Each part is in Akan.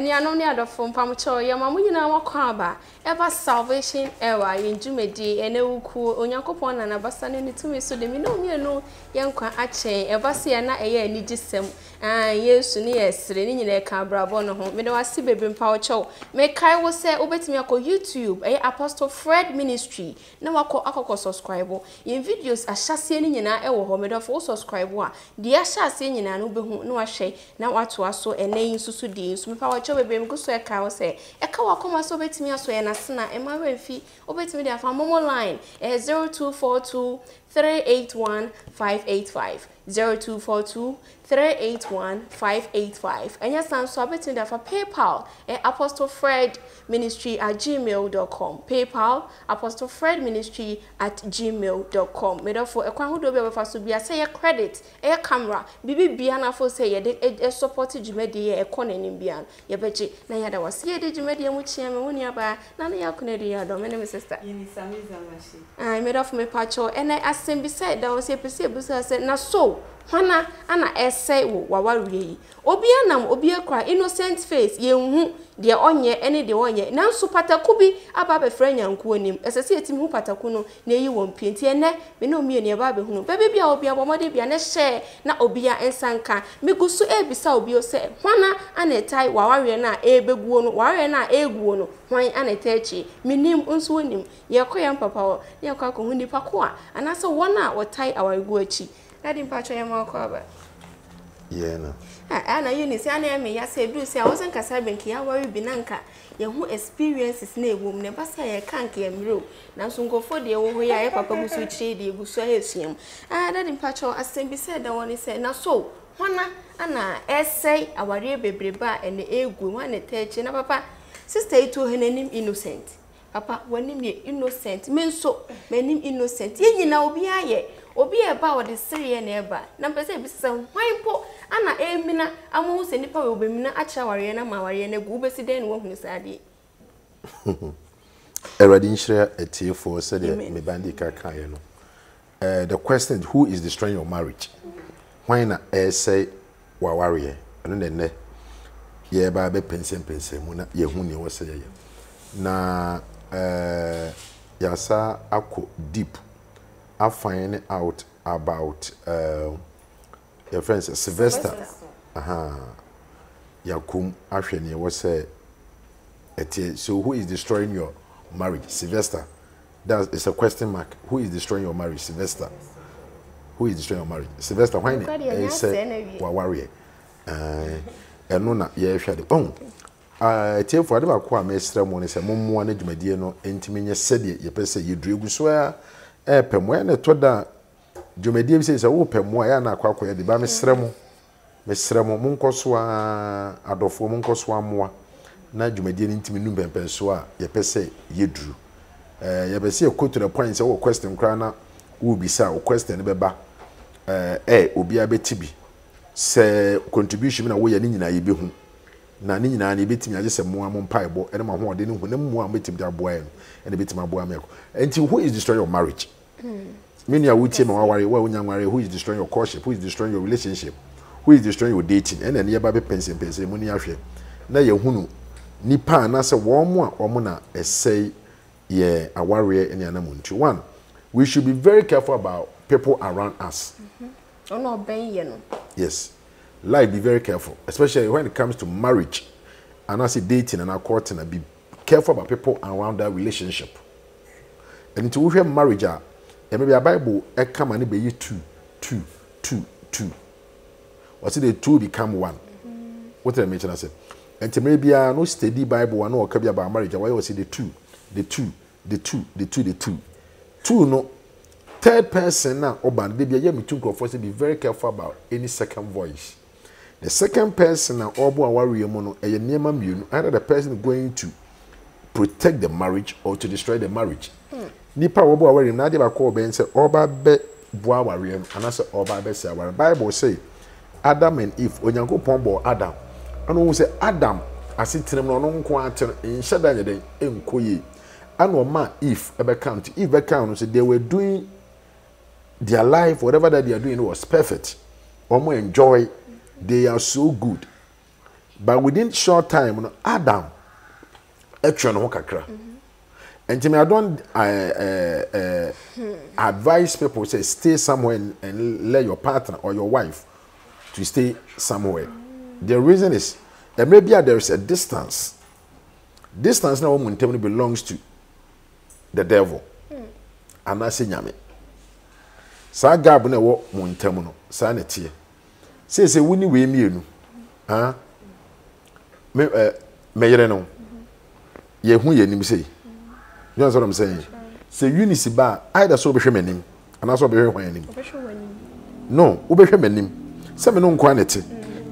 eni anom ne adofo mpamcho ye mamu nyina wakwa aba eba salvation ewa yenjumedi ene wuku onyankopon na nabasa ne tumi so de mi no mienu yenkwa achen eba se ye na eye ani gisem yesu ne yesre ne nyina ka brabo no ho me de wase bebe mpamcho me kai wo se obetimi akọ YouTube Apostle Fred Ministry na akọ subscribe yen videos ahyase ne nyina ewo ho me de fo subscribe a de ahyase nyina no behu na wahwe na wato aso ene nsusu di nsu me pa wacho bebe me guso eka wo se eka wakoma so obetimi aso ye na sena ema remfi obetimi de afa momo line 0242 381 585 0242 381 585 enya sanso abetimi da fa PayPal apostlefredministry@gmail.com PayPal apostlefredministry@gmail.com me do for ekwan hodo be fa so bia say ye credit camera bibi bia na fo say ye de support jumedi ye ekononim bia ye beje na ya da wase ye de jumedi mu chia me woni aba na na ya kunedi ya do me ne me sister yini samiza mashi me do for me pacho ene asem bi say da wase pese busa say na so hwana ana essay wo wawarie obi anam obi akra innocent face yenhu de onye ene de onye nanso pataku bi aba be fra nyanku onim esese etimi hu pataku no na eyi won pienti ene me no mie ne aba be hunu bebe bia obi abomode bia ne share na obi a ensanka megusu ebisa obi o se hwana ana etai wawarie na ebeguo no wawarie na eguo no hwan ana etachi minim nso onim ye koyam papa wo ye kwa ko hu nipa ko a anase wona wotai awaregu achi Daddy mpacho ya mako aba. Yeah na. Ana yuni si ana eme ya se du si a wosen kasa benki ya wari binanka ye hu experiences na ewom ne basa ye kank ye miro na so nkofo de wo ho ya ye papa busu chire de busu ayesuam. Daddy mpacho asem bi se da woni se na so hona ana essay aware bebreba ene egu wane techi na papa sister itu henanim innocent. Papa wanim ye innocent menso menim innocent ye nyina obi aye obi eba wo de sere na eba na mpese bi se hwan po ana emina amu se nipa we obemina acha ware na ma ware na gu besi den wo hunu sade Eradi nhyira etiefo said me bandi kaka ye no the question is, who is destroying your marriage? Why na say wa ware no ne ye ba be pensem mu na ye hu ne wo se ye na yasa ako deep I find out about your friend Sylvester. Yakum Asheni was say so who is destroying your marriage? Sylvester. That is a question mark. Who is destroying your marriage? Sylvester. Who is destroying your marriage? Sylvester, why not say warrior? And no na ye shade. Tell for the aqua mestra money say momo na dwumadie no entimi nye sede ye pese ye druegu so a pemo na to da dwumadie bi say wo pemo ya na akwa de ba mesra mo monkoso a adofo monkoso amoa na dwumadie ntimi nu pempen so a ye pese ye dru ye pese ye quote the point say wo question kra na wo bisa wo question be ba obi abetibi say contribution na wo ye ni nyina ye behu na ni nyina na ebetimi age se moa mo mpaebo ene ma ho ode ne hu ne moa betimi da boa ene betimi aboa me ko enti who is destroying your marriage many are wutie ma waware wa unya nware who is destroying your courtship, who is destroying your relationship, who is destroying your dating ene ne ba be pense mu ni ahwe na ye hunu nipa na se wo mo a omo na esay ye aware ene anamuntu. One, we should be very careful about people around us. Ono ben ye no. Yes. Like, be very careful, especially when it comes to marriage and I say dating and courting. Be careful about people around that relationship. And into we have marriage, and maybe a Bible, come and be two. What's it? The two become one. What did I mention? I said, and to maybe no steady Bible, I know what can be about marriage. Why was it the two? Two no. Third person now, Oban, baby, I am too comfortable. Be very careful about any second voice. The second person now, Obo warrior mono, a nema munu, either the person going to protect the marriage or to destroy the marriage. Nipa Obo warrior, now they call Ben say, Oba be boa warrior, and I say Oba be say, our Bible say, Adam and Eve, when you go pombo Adam, and who say Adam, I see them no quarter in Shadan day, in Koye, and no man Eve ever count, Eve count, they were doing their life, whatever that they are doing was perfect. Omo enjoy, they are so good. but within short time no Adam etwe no kakra and I don't advise people say stay somewhere and let your partner or your wife to stay somewhere. The reason is that maybe there is a distance now woman belongs to the devil and I say nyame sa gab na wo montem no sa na tie say woni we mienu me yere no ye hu ye nim say you know what I'm saying say unity ba either so be hwe manim and so be hwe hwan anim no wo be hwe manim say me no nkwa na te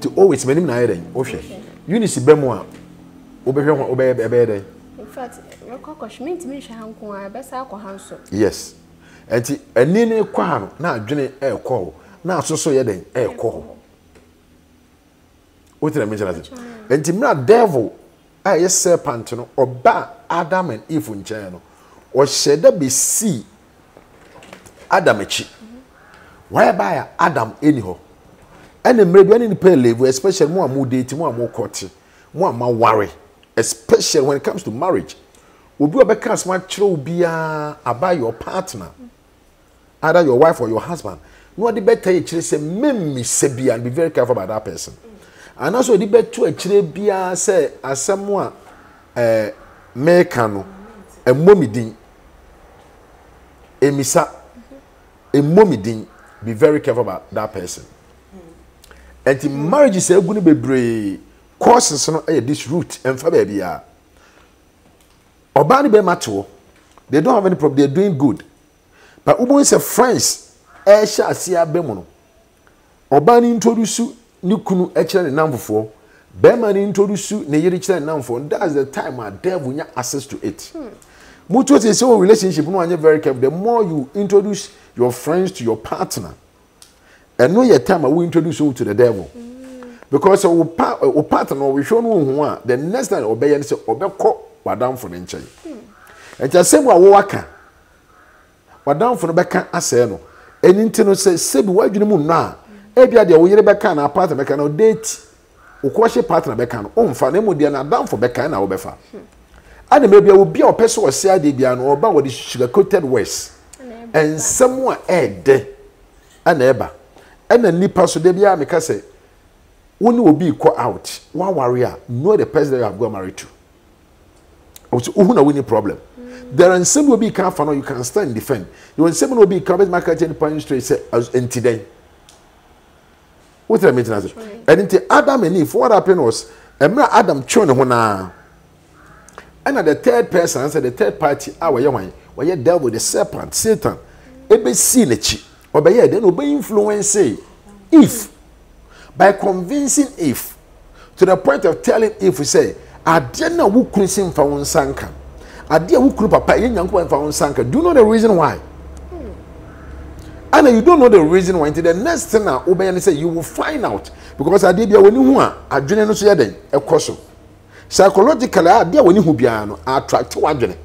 to always manim na yere wo hwe unity ba mu a wo be hwe hwan wo be dey in fact rekokoshment me hwe hanko a be sa akọ hanso yes enti ani ne kwa no na adwene ekọ na asoso ye den ekọ o tire me jana enti mra devil a ye serpent no oba Adam and Eve nchen no o sheda be see Adam echi whereby Adam eni ho ene mre bi ani pe level especially mo amu date mo amu court mo ama worry especially when it comes to marriage obi obeka asma kire obia about your partner either your wife or your husband no the better you kire say memmi sebia and be very careful about that person and also the better kire bia say asemo a meka no emomidin emisa emomidin be very careful about that person and the marriage is egunu bebre causes no this root emfa ba bia obani be mato they don't have any problem, they're doing good but ubo is a friends sha asia be mu no obani introduce ni kunu kire ne namfofo be man introduce ne yiri kire ne namfofo that's the time a devil nya access to it mutual say relationship no anya very careful the more you introduce your friends to your partner and no your time we introduce you to the devil because o partner we show no hu a the next time obey and say obekọ wadam for nchen enti asem wa wo waka wadam for beka ase no eni no say sebi wadwene mu no a ebia de wo yire beka na partner beka na date wo kwahye partner beka no omfa na emodi na adam for beka na wo befa ana mebia wo bia opese wo se ade bia no oba wo de sugar coated words and someone ede ana eba ana nipa so de bia me ka say when you be call out, one warrior, know the person that you have got married to. Also, who know any problem? There are some will be careful, you can stand and defend. You want someone will be covered market and point straight say as today. What I mean, and into Adam and Eve, what happened was, Adam chon hona. And the third person, the third party, our young where you dealt with the serpent, Satan, ebe sinechi, obey then obey influence say, if. By convincing Eve to the point of telling Eve, we say, Adiana wukrisim fa unsanka. Adia wukru papa yenyanko fa unsanka. Do you know the reason why? And you don't know the reason why. Until the next thing now, Obayani say you will find out because Adibia when you want adwene no so yeden ekoso. Psychologically, Adia when you bia no attract wadwene.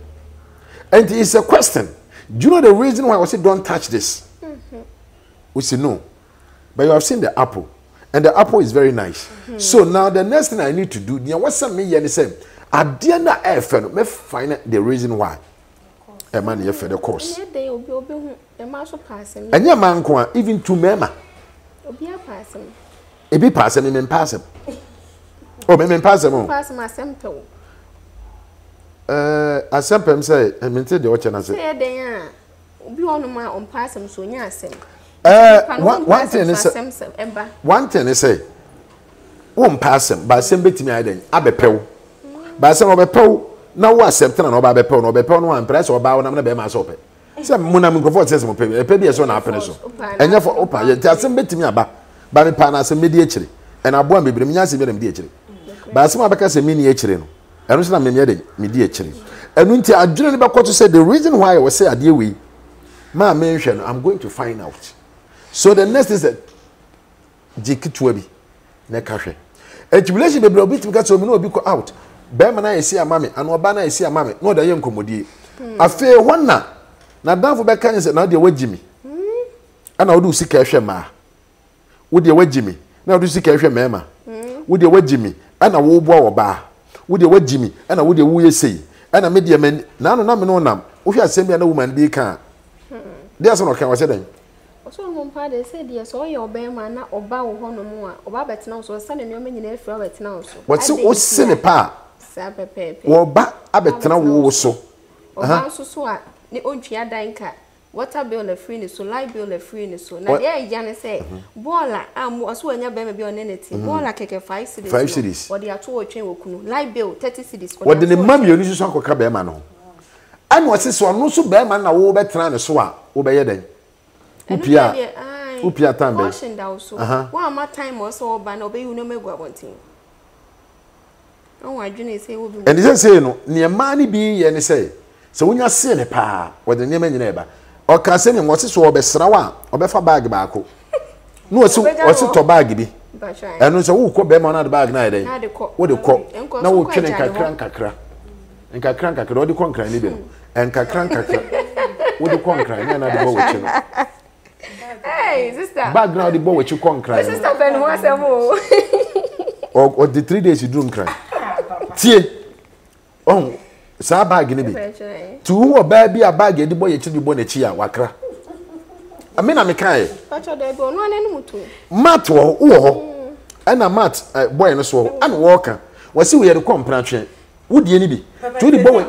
And it's a question. Do you know the reason why I say don't touch this? We say no. But you have seen the apple. And the apple is very nice. So now the next thing I need to do, what's me here say, I dare not me find the reason why. A man here for the course. And your man even to mema. It be passing him and pass him. Oh, me pass him. Pass my sample. I sometimes say, I mean, the watch and I say, be on my own pass him so near him. One thing is say, won't pass him, but send bit me I then. I be pew. But some of a pew, now was accepted and over pew, no be pew, no press or bow, and I'm not be my soap. Some Munam go for says, a baby is on happiness. And therefore, open, you tell some bit to me about Barry Panas and mediately, and I won't be bringing mediately. But some of us a miniature, and also I'm mediately. And when I didn't about what to say, the reason why I was say, I deal with my mention, I'm going to find out. So the next is that Jikitwebi Nekashe. A tribulation be bit because we know be out. Bemana is here, mammy, and Obana is here, mammy, no the young commodity. I fear one now. Now down for back and now the way Jimmy. And I'll do see cash ma. Would you wait Jimmy? Now do see cash mamma. Would you wait Jimmy? ana wo bo oba wo de wagimi ana wo de wo yesei ana me de men na no na me no nam wo hwe asem bia na woman bi ka dia so no kan wase dan so mo mpa de say dia so ye obema na oba wo ho no mu a oba betina so sa ne no me nyina afira betina so what se o se ne pa sa pepepe wo ba abetina wo so oba so a ne ontwia dan ka water bill na free ni so light bill na free ni so na dia ija ne say bola am so anya bema bi oneneti bola keke 5 cities 5 cities wo dia to wo twen wo kunu light bill 30 cities wo de ne mami oni so akoka bema no anu wase so no so bema na wo betina ne so a wo be ye den upia tambe washing down so one more time also oba na obe you no megu abontin on adwene say wo bi and he say no ne ma ni bi ye ne say so wonya se ne pa wo de ne ma nyina eba o ka se ne wose so obesra wa obefa bag baako no wose to bag bi enu so wo ko be ma na de bag na eden wo de ko na wo twene kakra wo de ko nkran ni bi no enkakra wo de ko nkran na de bo wo chi no. Hey, sister. Background the boy with you con cry. Sister Ben was a mo. Or the 3 days you don't cry. Tie. Oh, sa bag ni bi. To who baby a bag the boy you the boy na chi a wakra. I mean am kai. Pacho dey go no anu mutu. Mat wo ho. Na mat boy no so an walker. Wasi we the company twen. Wo die ni bi. To the boy.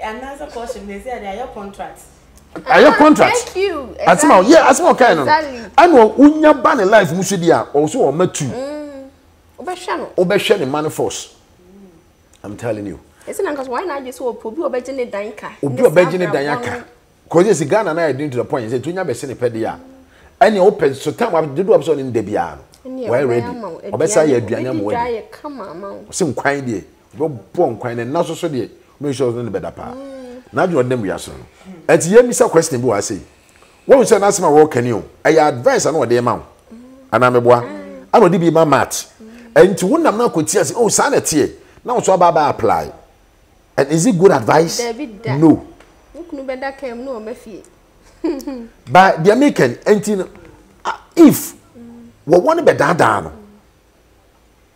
Another portion they say they are contracts. Ayo contract. Thank you. Asma, yeah, asma kind no. Ano unya ba ne life mu dia, o so o matu. Obehwe no. Obehwe ne man force. I'm telling you. Ese na nkaso why na age so obi obegye ne dan ka. Obi obegye ne dan aka. Cause yes Ghana na I to the point say tunya be se ne pede ya. Any open so time we do up so in the bia no. Why ready? Obesa ya aduanya mo we. Se nkwan de. Bo nkwan ne na so de. Make sure no be better pa. Na do dem ya so. Ati ye misa question bi wa say. Won say na asema wo kani o. Ay advice na wo de ma wo. Ana meboa. Ana odi bi ma mat. Enti wonam na kwoti ase oh sa na tie. Na wo so aba apply. And is it good advice? No. Ukunu beda kem no mafie. But the American enti if we want be dada no.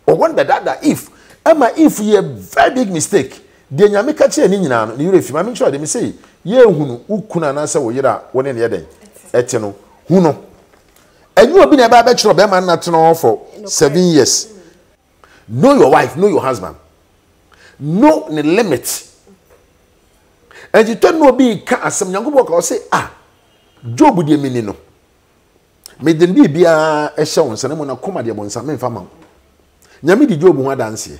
Or want be dada if ama if you a very big mistake. The nyameka che ni nyina no you refi ma me sure dem say ye hunu ukuna na se wo yira woni ne yeden ete no hunu enyu obi na ba be chiro be ma na teno for 7 years. Know your wife, know your husband, know the limit. And you don't know be ka asem nyangobo ka say Job de mini no me den bi bia e hye won sane mo na koma de bonsa me mfa ma nyame di Job ho adanse.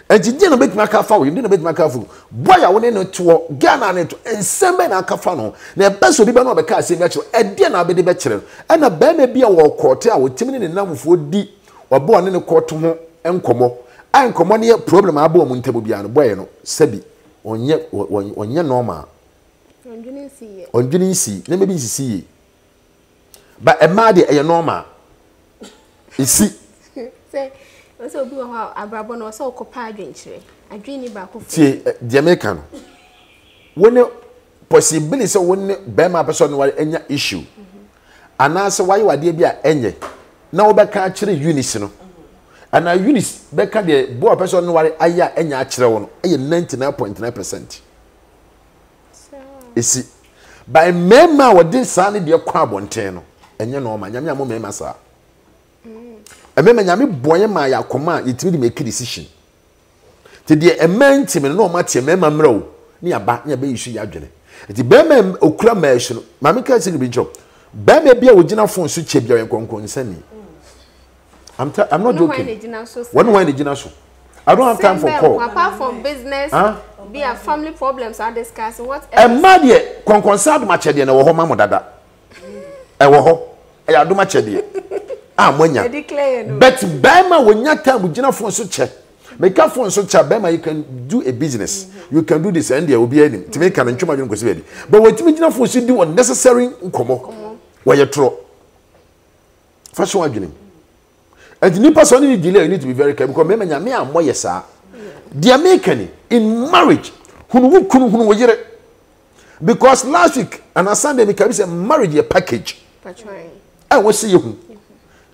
And you didn't make my car for you didn't make my car for boy. I went into Ghana and send me a cafano. The best will be no car, say, and then I'll be the bachelor. And a bear may be a walk quarter with Timmy in the number for D or born in a court to home and como. I am common problem. I bought Montebubiano, bueno, Sebi, on your normal. On Guinea Sea, let me be see. But a maddy a normal. You see. So be how abrabo no so kopa adwenchire adwini ba ko tie the American when possibility so when bema person no enya issue anase why wade bia enye na wo beka kire units no ana units beka de bo person no ware aya enya kire wo no eye 99.9%. Esi by mema wode sa ne de kwa abonten no enye no ma nyame amom mema sa emema nyame boye ma ya koma yitimi de make decision te de ementime no ma tie mema mrawo ni aba ni aba yisu ya adwene ti bema okura maashi no mame ka se bi ncho bema bia wogina phone so che bia yenkonkon nsani I'm not joking when the gina so I don't have time for call apart from business be a family problems are discussing what else ma de konkon sa do ma che de na wo ho ma mo dada e wo ho e ya do ma che de monya but bema wonya time gina phone so che make phone so che bema you can do a business you can do this and there will be any to make an ntwuma dwon kwesi but what me gina phone so do unnecessary nkomo where you tro fashion adwene and the person need delay you need to be very careful because mema nyame amoye saa the American in marriage hunu yire because last week and on Sunday me can say marriage a package I was see you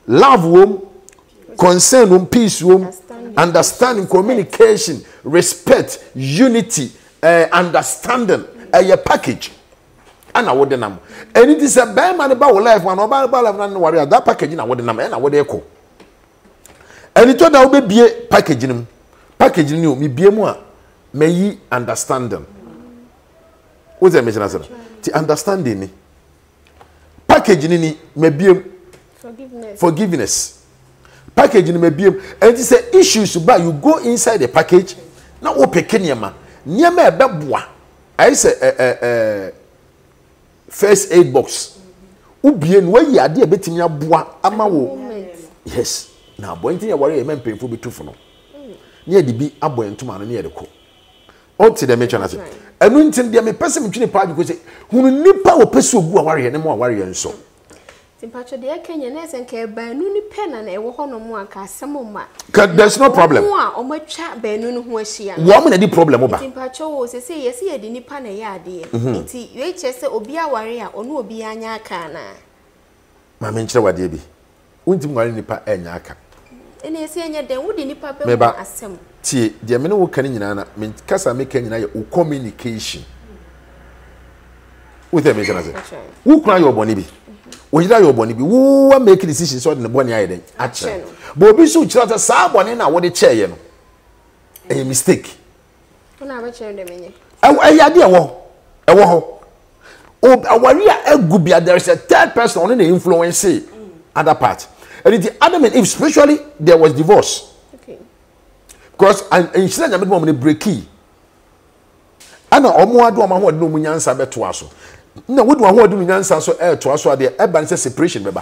love wom concern, peace, understanding, communication, respect, unity, understanding, a package. And I would them. And it is a bad man about life, one about life, that package, and I would them, and I would echo. And it told I would be packaging you, me be more, may ye understand them. What's that mission? The understanding. Packaging may be forgiveness. Packaging may be, and it's an issue to buy. You go inside the package, now open Kenyama. Near me a babwa. I say first aid box. Ubien where you are dear betting your bois amawo. Yes. Now, boy, you worry a man painful be too for no. Near the be abo and to man near the co. All to the mention as it. And when the person between the party because who nipa will pursue a warrior and more warrior and so. Timpacho de Kenyanese and care by nuni pen and a woman casamoma. There's no problem. Or my chat by noon who is she. Woman, any problem over. Timpacho was a say, yes, he didn't pan a yard. It's UHS or be a warrior or no be a nyakana. My mentor, what they be. Wouldn't you worry nipa and yaka? And you say, then wouldn't you papa assem? Tea, the amino canina, mean Casa making communication. With a mission as it. Who cry your bonny? When you your bonny, who make decisions on the bonny island? Action. Bobby so charter someone in our chair, a mistake. I chair the mini. I idea, a war. Oh, a warrior, a good be there is a third person on the influence, other part. And the other man, if spiritually there was divorce. Okay. Because and she said, I'm going to break key. And I almost do my word no munyansa bet to us. No, what do I want to do munyansa so air to us? The urban separation, baby.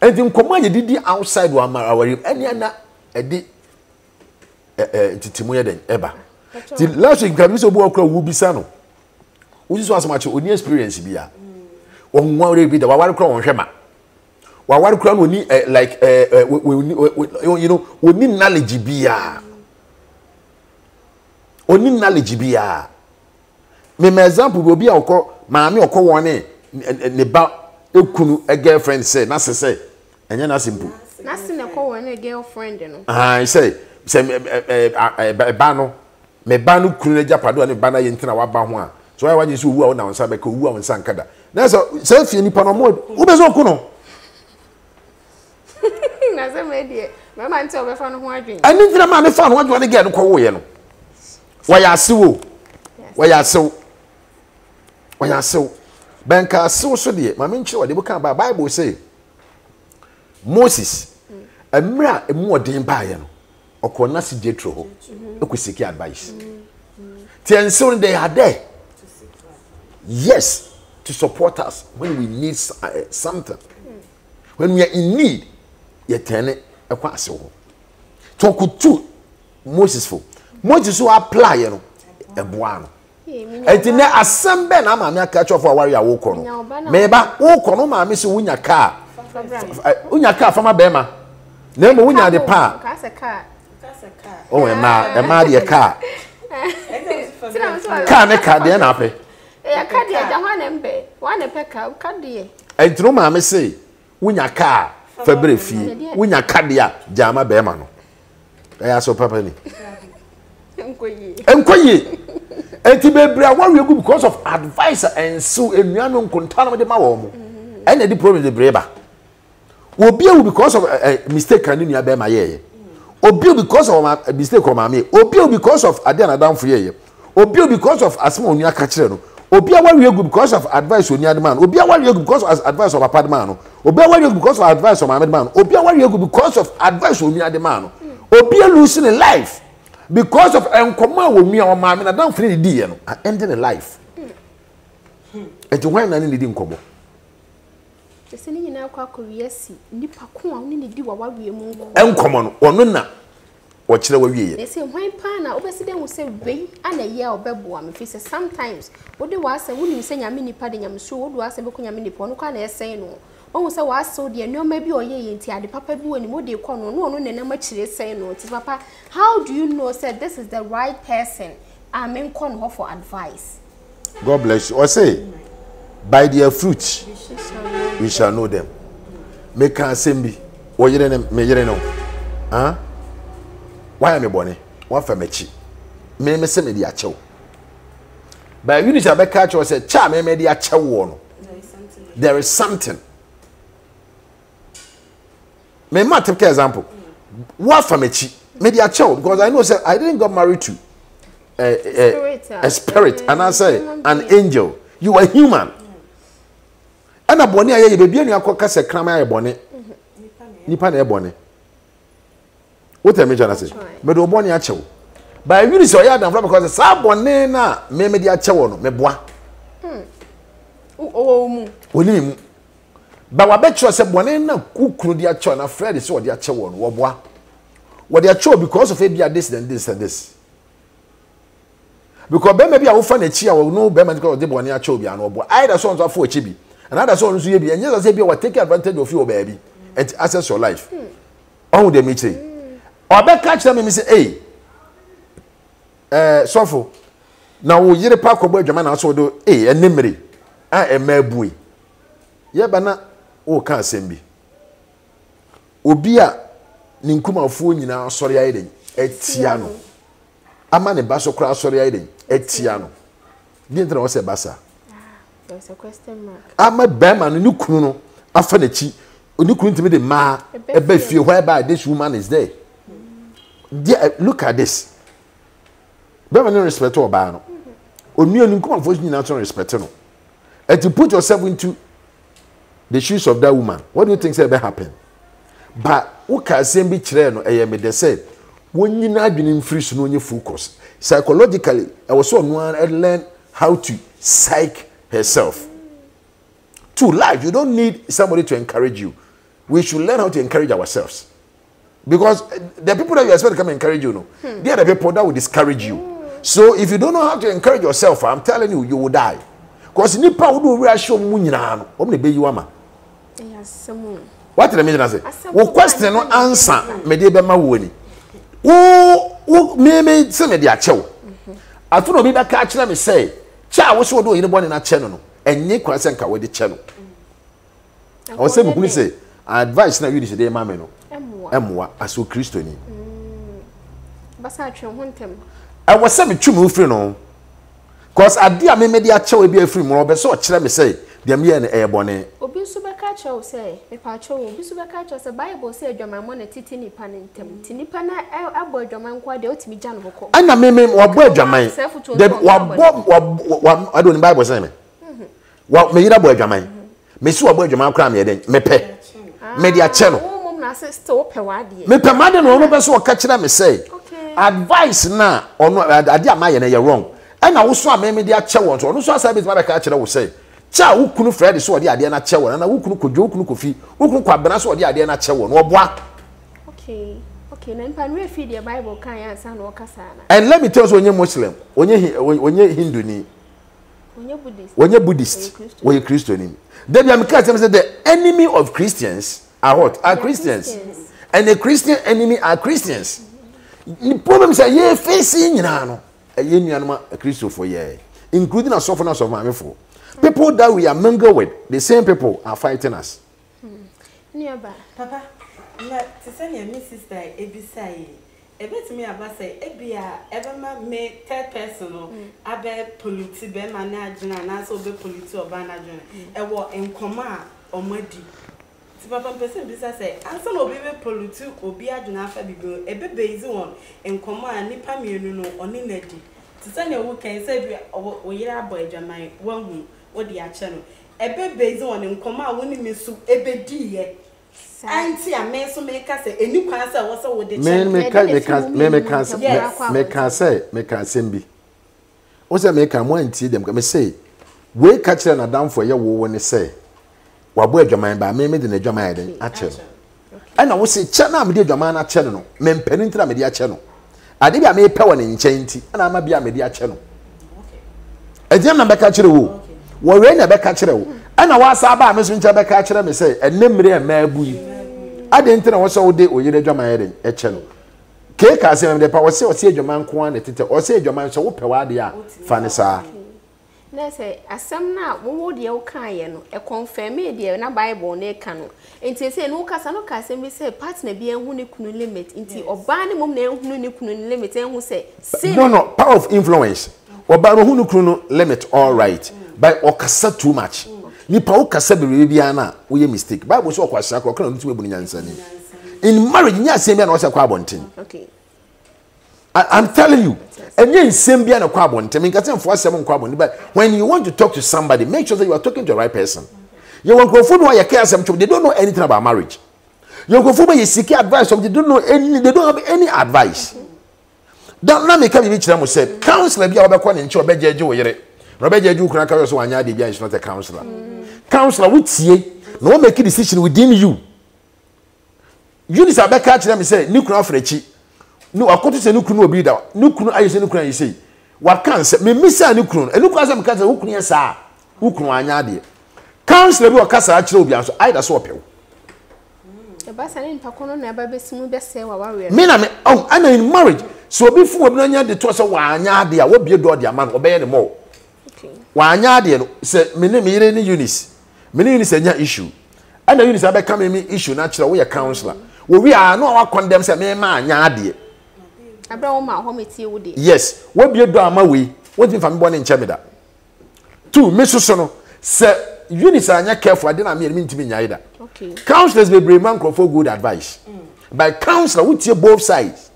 And then come on, you did the outside one, our any other a di Timoya then ever. The last week, Gabriel Walker will be sano. Which is was much only experience be ya. On one day, be the Wawar Crown on Shema. Wawar Crown will need like you know, we need knowledge be ya. Only knowledge be ya. Me example will be our mammy or call one about a girlfriend say, Nasa say, and you're not simple. Nothing a call one a girlfriend, you know. I say, a bano, me banu couldn't japado and banner in Tanawa. So I want you to woo on Sabeco, who on Sankada. That's a self in Panamoid. Who does not know? As a media, my man told me found one drink. I need the man found what you want to get call you. Why are so? Why are so? Why are so? Banker so dear, my main show, they will come by Bible say Moses, a mirror a more dim bayan, or Conasi Jetro, a quick advice. Ten soon they are there. Yes, to support us when we need something. When we are in need, you turn it a quasso. Talk to Moses for Moses who apply, you know, a buano. And then a some ben, I'm a catch of a warrior walk on. Maybe walk on my miss Winya car. Unya car from a bema. Name Winya the pa. Oh, a ma, car. Can't a car, then up. A car, one a pecker, candy. And through mamma say, Winya car, February fee, Winya cardia, Jama Bemano. I ask your papa. Enquire. And to be brave, because of advice and so a young container the mawom. And the problem the braver will be because of a mistake and in your bema ye. Or bill because of a mistake of mammy, or bill because of Adana down for ye, or bill because of a small near catcher, or be a warrior because of advice on the man, or be a warrior because of advice of a pad man, or be a warrior because of advice of a man, or be a warrior because of advice on the man, or be a losing a life. Because of command with me or mammy, I don't feel the deal. I ended a life. And to when I didn't come. The sending in our Koreasi, Nipakua, only do what we move. Uncommon, or nona. Watch the way. They say, why pana, obviously, will say, rain and a year of bebboam. If he says sometimes, what do I say, wouldn't you say a mini padding? I'm sure what do I say, booking a mini ponucan, say no. Oh, so I saw dear, no, maybe or ye, the papa boo and what they call no, and much they say no. Papa, how do you know, said this is the right person? I mean, call for advice. God bless you. Or say, by their fruits, we shall know them. Make a assembly. o yire ne me yire no ah why me bone wa fa mechi me se me di achew ba unity abeka achew say cha me di achew wo no there is something me ma take example wa fa mechi me di achew because I know say I didn't got married to a spirit and I say an angel. You are human. And a bonny aye baby anu akoka se kram aye bonny nipa na e bonny what am I trying to say me do bonny achew by you say oya dan because sa bonny na me di achew no me boa mu oni mu ba wa be cho se bonny na kukuru di achew na Fred say o di achew no wo boa wo di achew because of it this and this and this because be maybe a wo fa na chi a wo no be man because de bonny achew bia no boa either so on for chi bi another so on so ye bi enye say bi we take advantage of your baby and access your life on the meeting or be catch them me say sofo na wo yire pa ko bo adwama na so do enemre a emabue ye ba na o ka asem bi obi a ni nkumafuo nyina asori ayi den etia no ama ne ba so kra asori ayi den etia no bi ntra wo se basa there's a question mark ama ba ma no kunu no afa na chi oni kunu ntimi de ma ebe fie whereby this woman is there look at this be ma no respect oba no oni oni nkumafuo nyina so respect no and to put yourself into the shoes of that woman what do you think say be happen but who can say be kire no me de say wonyina adwene mfiri so no onye focus psychologically I was so no learn how to psych herself to life you don't need somebody to encourage you we should learn how to encourage ourselves because the people that you expect to come encourage you no they are the people that will discourage you so if you don't know how to encourage yourself I'm telling you you will die because nipa wo do reaction mu nyina no o me be yi ama what the mean say wo question no answer me dey be ma wo ni wo me se me dey achew ato no bi be ka kire me say cha wo so do yi ne bone na che no enye kwa se nka wo de che no o se me hunu say advice na you dey ma me no emwa aso Kristo ni basa atwe ho ntem I was say me twum free no cause ade a me dey achew e bi afiri mo be so o kire me say dem ye na e bone obi so be ka chew say me pa chew obi so be ka chew say Bible say adwaman mo na titi nipa ne ntem ti nipa na abo adwaman kwa de otimi gya no hokọ ana me wabo adwaman de wabo ado ni Bible say me wa me yira bo adwaman me si wabo adwaman kra me den me pe me dia che no mom na sister wo pe wade me pe made no no be so o ka kira me say advice na ono ade amaye na ye wrong ana wo so a me dia che won so ono so asa be ma be ka kira wo say cha wukunu Fred so odi ade na chewo na wukunu kojo wukunu kofi wukunu kwabena so odi ade na chewo no oboa okay na mpa no refi the Bible kan ya ansa na okasa na and let me tell you onye Muslim onye Hindu ni onye Buddhist onye Christian ni they be am say the enemy of Christians are what are Christians and the Christian enemy are Christians the problem is ye facing nyina no ye nuanoma Christo for ye including asofo of mamefo people that we are mingled with, the same people are fighting us. Papa, to send your sister Ebisai. A bit me about say, Ebia, ever me third personal, Abe Politi, be managing and also be Politi or Banajun, a war in command or Modi. Papa person bisa say, answer no be Politi or be a Junafa Bigo, a baby is one in command, Nipa Miuno or Ninedi. To send your work and say, or ya boy, Jamai, one. What the channel? A baby on in command winning me so a baby. Auntie, a man so make us a new cancer was over the man can say, be. Also, make a one tea them come say, we catch them down for your war when they say, what boy your mind by me made in a Jamaican actually. And I will say, Channel, media Jamana channel, men penintra media channel. I did a make power in chainty, and I might be a media channel. A gem number catch you. Wo re na be ka kire wo ana wa sa ba meso ncha be ka kire me say enemre e maabu yi ade ntina wo so wo de oyire dwaman yeden e che no ke ka se me de pa wo se adwaman ko an tete wo se adwaman so wo pe wa de a fa ne sa na say asem na wo de wo kan ye no e confirm e de na Bible na e kan no enti say no kasa no kasa me say partner bi enhu ne kunu limit enti oba ne mom na enhu ne kunu limit enhu say no power of influence oba no hu ne kunu limit all right but okasa too much nipa okasa be bia na wo ye mistake Bible say okwasa akọ kana ntu ebunu nyansa ni in marriage nya asem bia na wo say kwa abonten okay I'm telling you, and you same be an aquabon. I mean, but when you want to talk to somebody, make sure that you are talking to the right person. You want to go for why you care something, they don't know anything about marriage. You go for you seek advice, they don't know any, they don't have any advice. Don't let me come to them said, counselor be our one in your bed, Robert Jeju Krakos, so Anyadi is not a counselor. Counselor would see no make a decision within you. You need to catch them and say, Nucra Frechi. No, according to Nukunu obi da. Nukunu ayi se Nukunu ayi say. Wa cancer me misa Nukunu. E Nukunu asem cancer Nukunu ya sa. Nukunu anya de. Counselor bi o kasa akire obi anso. Ayi da so opew. E ba sa ni pakono na ba besimu be se wa wawe. Me na me oh ana in marriage. So obi fu obi anya de to so wa anya de a wo bie do de ama no obeye ne mo. Okay. Wa anya de no se me ne me yire ni Eunice. Me ne Eunice anya issue. Ana Eunice abeka me issue na akire wo ya counselor. Wo wi a no wa condemn se me ma anya de. Yes, what be do ama we? What if I'm born in Chamida? Two, Miss Sono, sir, Eunice anya careful, I didn't mean to be neither. Okay. Counselors may bring man for good advice. By counselor, we hear both sides.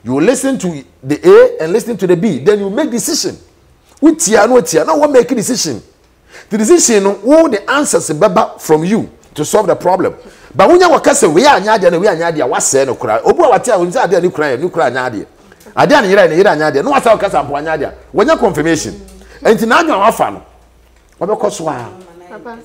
You listen to the A and listen to the B, then you make decision. We hear no tear, now what make a decision? The decision, all the answers from you to solve the problem. But when you work as a we are nyadi and we are nyadi, what's saying no cry? Obu watia unza ade ni cry nyadi. Ade an yira nyadi. No wasa okasa ampo nyadi. When you confirmation. Enti na adwa wafa no. Obekọ so a. Papa.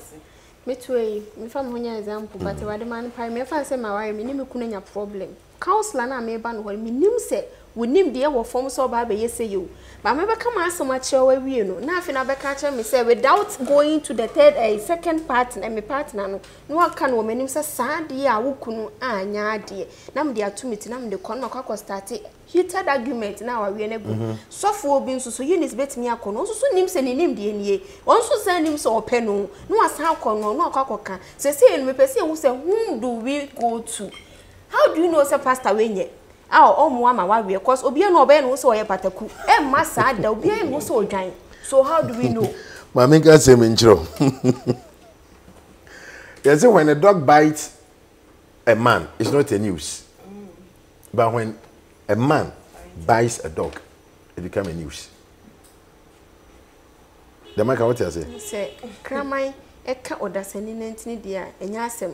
Me tue, me fa me honya example, but wade man pai me fa say ma ware me ni me kunu nya problem. Counselor na me ba no ho me nim se wonim de wo form so ba be yese you. But me be come asoma chewa wie no. Na afi na be ka che me say without going to the second partner and me partner no aka no me nim say sa de a wo kunu anya ade. Na me de atumiti na me de kon makwa start heated argument na wa wie na go. Sofo obi nso so Eunice betimi akono nso so nim se ne nim de nie. Onso sa nim se ope no. No asa akono no akwakoka. Se me pese hu say whom do we go to? How do you know say pastor we nye? Omo ama wa we cause obi no obe no so oye pataku e ma sa da obi no so odwan. So how do we know? Mama can say me nchiro. Yes, when a dog bites a man, it's not a news. But when a man bites a dog, it becomes a news. The man what you say? Say, "Kramai, eka odaseni nentini dia, enya asem."